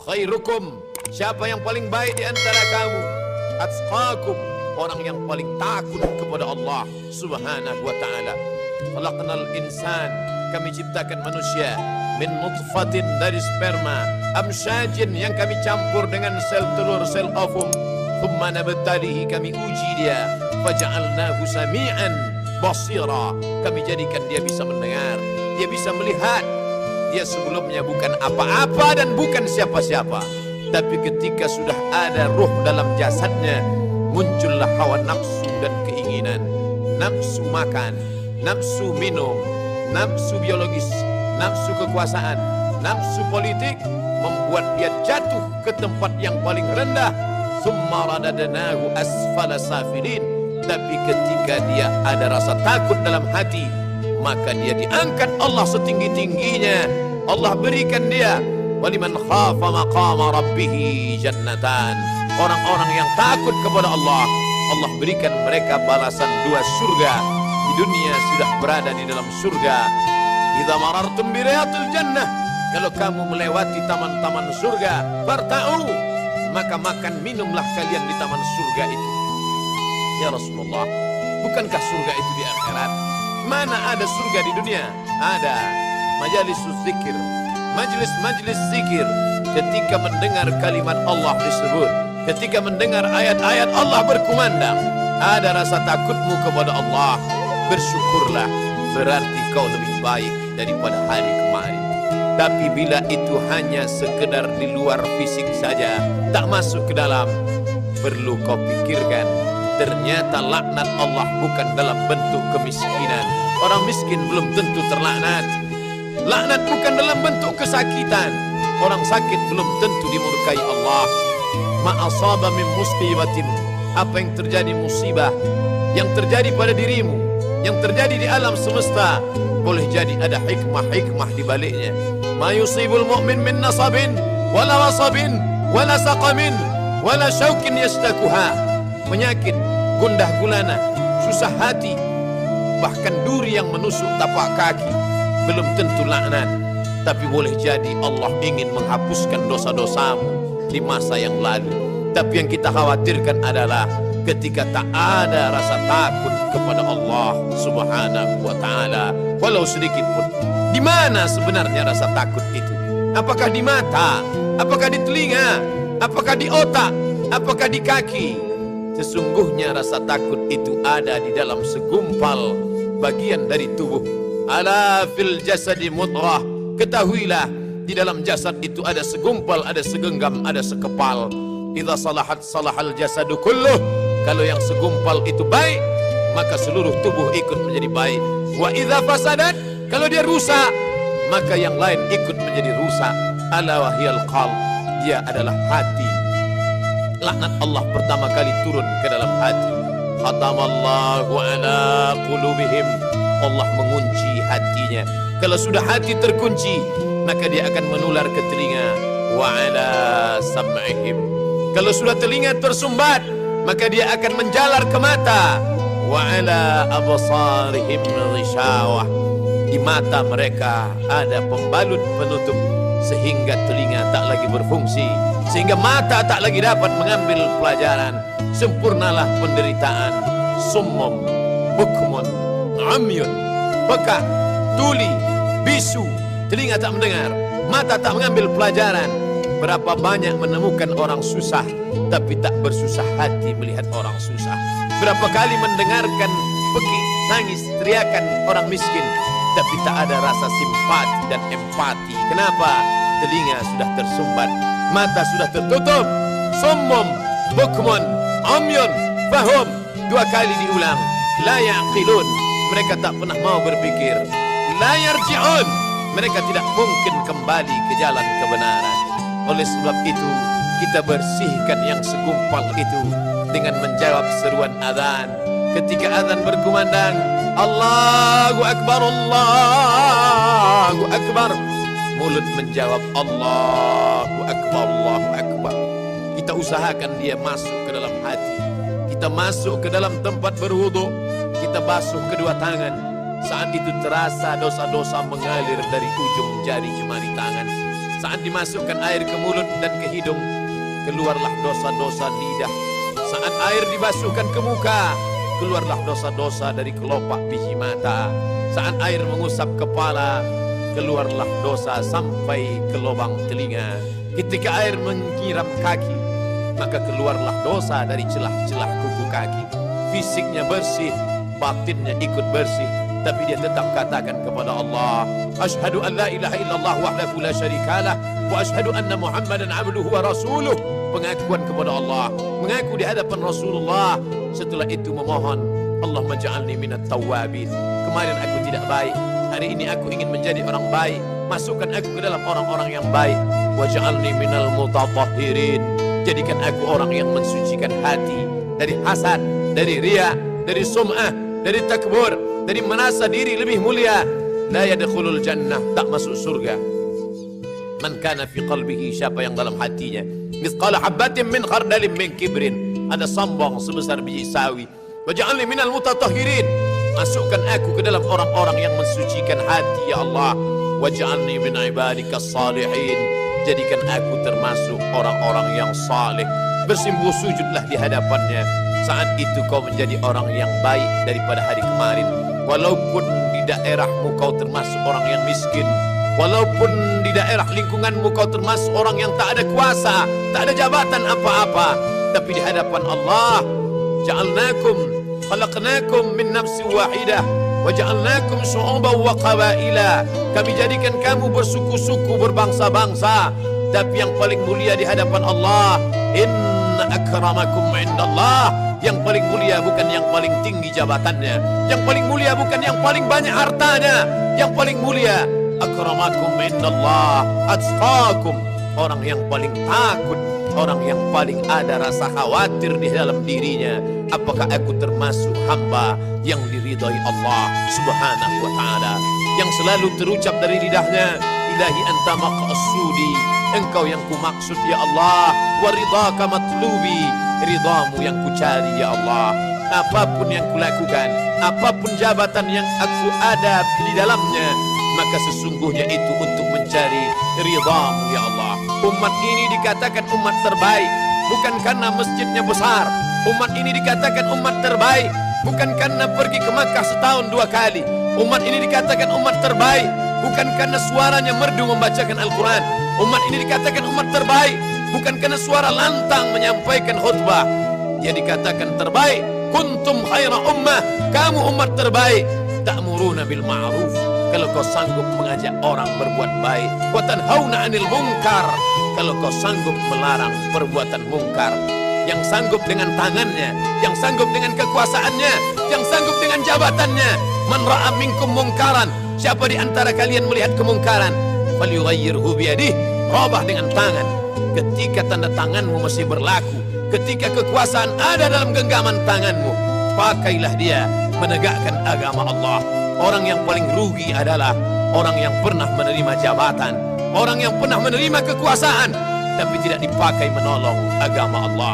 khairukum, siapa yang paling baik di antara kamu? Atqakum, orang yang paling takut kepada Allah Subhanahu wa ta'ala. Khalaqnal insan, kami ciptakan manusia, min nutfatin, dari sperma, amsyajin, yang kami campur dengan sel telur, sel ovum, thumma nabtalihi, kami uji dia, faja'alnahu sami'an basira, kami jadikan dia bisa mendengar, dia bisa melihat. Dia sebelumnya bukan apa-apa dan bukan siapa-siapa, tapi ketika sudah ada ruh dalam jasadnya, muncullah hawa nafsu dan keinginan, nafsu makan, nafsu minum, nafsu biologis, nafsu kekuasaan, nafsu politik, membuat dia jatuh ke tempat yang paling rendah. Summa radadnahu asfala safilin, tapi ketika dia ada rasa takut dalam hati, maka dia diangkat Allah setinggi-tingginya. Allah berikan dia, waliman khafa maqama rabbih jannatan, orang-orang yang takut kepada Allah, Allah berikan mereka balasan 2 surga. Di dunia sudah berada di dalam surga. Idza marartum bi riyadil jannah, kalau kamu melewati taman-taman surga, farta'u, maka makan minumlah kalian di taman surga itu. Ya Rasulullah, bukankah surga itu di akhirat? Mana ada surga di dunia? Ada. Majalisus zikir, majlis-majlis zikir, ketika mendengar kalimat Allah disebut, ketika mendengar ayat-ayat Allah berkumandang, ada rasa takutmu kepada Allah, bersyukurlah, berarti kau lebih baik daripada hari kemarin. Tapi bila itu hanya sekedar di luar fisik saja, tak masuk ke dalam, perlu kau pikirkan, ternyata laknat Allah bukan dalam bentuk kemiskinan. Orang miskin belum tentu terlaknat. Laknat bukan dalam bentuk kesakitan. Orang sakit belum tentu dimurkai Allah. Ma asaba min musibatin, apa yang terjadi musibah, yang terjadi pada dirimu, yang terjadi di alam semesta, boleh jadi ada hikmah-hikmah di baliknya. Ma yusibul mu'min min nasabin wala wasabin wala saqamin wala syaukin yastakuha, penyakit, gundah gulana, susah hati, bahkan duri yang menusuk tapak kaki, belum tentu laknat. Tapi boleh jadi Allah ingin menghapuskan dosa-dosamu di masa yang lalu. Tapi yang kita khawatirkan adalah ketika tak ada rasa takut kepada Allah Subhanahu wa ta'ala, walau sedikit pun. Di mana sebenarnya rasa takut itu? Apakah di mata? Apakah di telinga? Apakah di otak? Apakah di kaki? Sesungguhnya rasa takut itu ada di dalam segumpal bagian dari tubuh. Ala fil jasadi mudghah, ketahuilah di dalam jasad itu ada segumpal, ada segenggam, ada sekepal. Idza salahat salahal jasadu kulluh, kalau yang segumpal itu baik, maka seluruh tubuh ikut menjadi baik. Wa idza fasadat, kalau dia rusak, maka yang lain ikut menjadi rusak. Ala wahyal qalb, dia adalah hati. Laknat Allah pertama kali turun ke dalam hati. Khatamallahu ala qulubihim, Allah mengunci hatinya. Kalau sudah hati terkunci, maka dia akan menular ke telinga. Wa ala sam'ihim, kalau sudah telinga tersumbat, maka dia akan menjalar ke mata. Wa ala absarihim ghishawah, di mata mereka ada pembalut penutup, sehingga telinga tak lagi berfungsi, sehingga mata tak lagi dapat mengambil pelajaran. Sempurnalah penderitaan. Summum, bukmun, amyun, peka, tuli, bisu, telinga tak mendengar, mata tak mengambil pelajaran. Berapa banyak menemukan orang susah, tapi tak bersusah hati melihat orang susah. Berapa kali mendengarkan pekik, tangis, teriakan orang miskin, tapi tak ada rasa simpati dan empati. Kenapa? Telinga sudah tersumbat, mata sudah tertutup. Summum, bukmun, amyun, fahum, 2 kali diulang. La ya'qilun, mereka tak pernah mau berpikir. La yarji'un, mereka tidak mungkin kembali ke jalan kebenaran. Oleh sebab itu, kita bersihkan yang segumpal itu dengan menjawab seruan azan. Ketika azan berkumandang, Allahu Akbar, Allahu Akbar, mulut menjawab Allahu Akbar, Allahu Akbar. Kita usahakan dia masuk ke dalam hati. Kita masuk ke dalam tempat berwudu, kita basuh kedua tangan. Saat itu terasa dosa-dosa mengalir dari ujung jari jemari tangan. Saat dimasukkan air ke mulut dan ke hidung, keluarlah dosa-dosa lidah. Saat air dibasuhkan ke muka, keluarlah dosa-dosa dari kelopak biji mata. Saat air mengusap kepala, keluarlah dosa sampai ke lubang telinga. Ketika air menyiram kaki, maka keluarlah dosa dari celah-celah kuku kaki. Fisiknya bersih, batinnya ikut bersih, tapi dia tetap katakan kepada Allah, asyhadu an la ilaha illallah wahdahu la syarikalah wa asyhadu anna Muhammadan abduhu wa rasuluh. Pengakuan kepada Allah, mengaku di hadapan Rasulullah. Setelah itu memohon, Allahumma ja'alni minat tawwabin. Kemarin aku tidak baik, hari ini aku ingin menjadi orang baik. Masukkan aku ke dalam orang-orang yang baik. Waj'alni minal mutatahhirin. Jadikan aku orang yang mensucikan hati dari hasad, dari riya, dari sum'ah, dari takbur, dari merasa diri lebih mulia. La yadkhulul jannah, tak masuk surga. Man kana fi qalbihi, siapa yang dalam hatinya mithqala habatin min khardalin min kibrin, ada sombong sebesar biji sawi. Waj'alni minal mutatahhirin. Masukkan aku ke dalam orang-orang yang mensucikan hati ya Allah. Waj'alni min ibadikas salihin. Jadikan aku termasuk orang-orang yang saleh. Bersimpuh sujudlah di hadapannya. Saat itu kau menjadi orang yang baik daripada hari kemarin. Walaupun di daerahmu kau termasuk orang yang miskin, walaupun di daerah lingkunganmu kau termasuk orang yang tak ada kuasa, tak ada jabatan apa-apa, tapi di hadapan Allah, ja'alnakum khalaqnakum min nafsin wahidah wa ja'alnakum syu'uban wa qabaila. Kami jadikan kamu bersuku-suku, berbangsa-bangsa, tapi yang paling mulia di hadapan Allah, inna akramakum indallah. Yang paling mulia bukan yang paling tinggi jabatannya, yang paling mulia bukan yang paling banyak hartanya, yang paling mulia akramakum indallah atqakum, orang yang paling takut, orang yang paling ada rasa khawatir di dalam dirinya. Apakah aku termasuk hamba yang diridhai Allah subhanahu wa ta'ala, yang selalu terucap dari lidahnya, ilahi anta maqsudi, engkau yang ku maksud ya Allah, wa ridhaka matlubi, ridhamu yang ku cari ya Allah. Apapun yang kulakukan, apapun jabatan yang aku ada di dalamnya, maka sesungguhnya itu untuk mencari ridhamu ya Allah. Umat ini dikatakan umat terbaik bukan karena masjidnya besar. Umat ini dikatakan umat terbaik bukan karena pergi ke Makkah setahun 2 kali. Umat ini dikatakan umat terbaik bukan karena suaranya merdu membacakan Al-Quran. Umat ini dikatakan umat terbaik bukan karena suara lantang menyampaikan khutbah. Dia dikatakan terbaik, kuntum khaira ummah, kamu umat terbaik, ta'muruna bil ma'ruf, kalau kau sanggup mengajak orang berbuat baik, wa tanhauna 'anil munkar, kalau kau sanggup melarang perbuatan mungkar. Yang sanggup dengan tangannya, yang sanggup dengan kekuasaannya, yang sanggup dengan jabatannya. Man ra'a minkum mungkaran, siapa di antara kalian melihat kemungkaran, falyughayyirhu biyadihi, robah dengan tangan. Ketika tanda tanganmu masih berlaku, ketika kekuasaan ada dalam genggaman tanganmu, pakailah dia menegakkan agama Allah. Orang yang paling rugi adalah orang yang pernah menerima jabatan, orang yang pernah menerima kekuasaan, tapi tidak dipakai menolong agama Allah.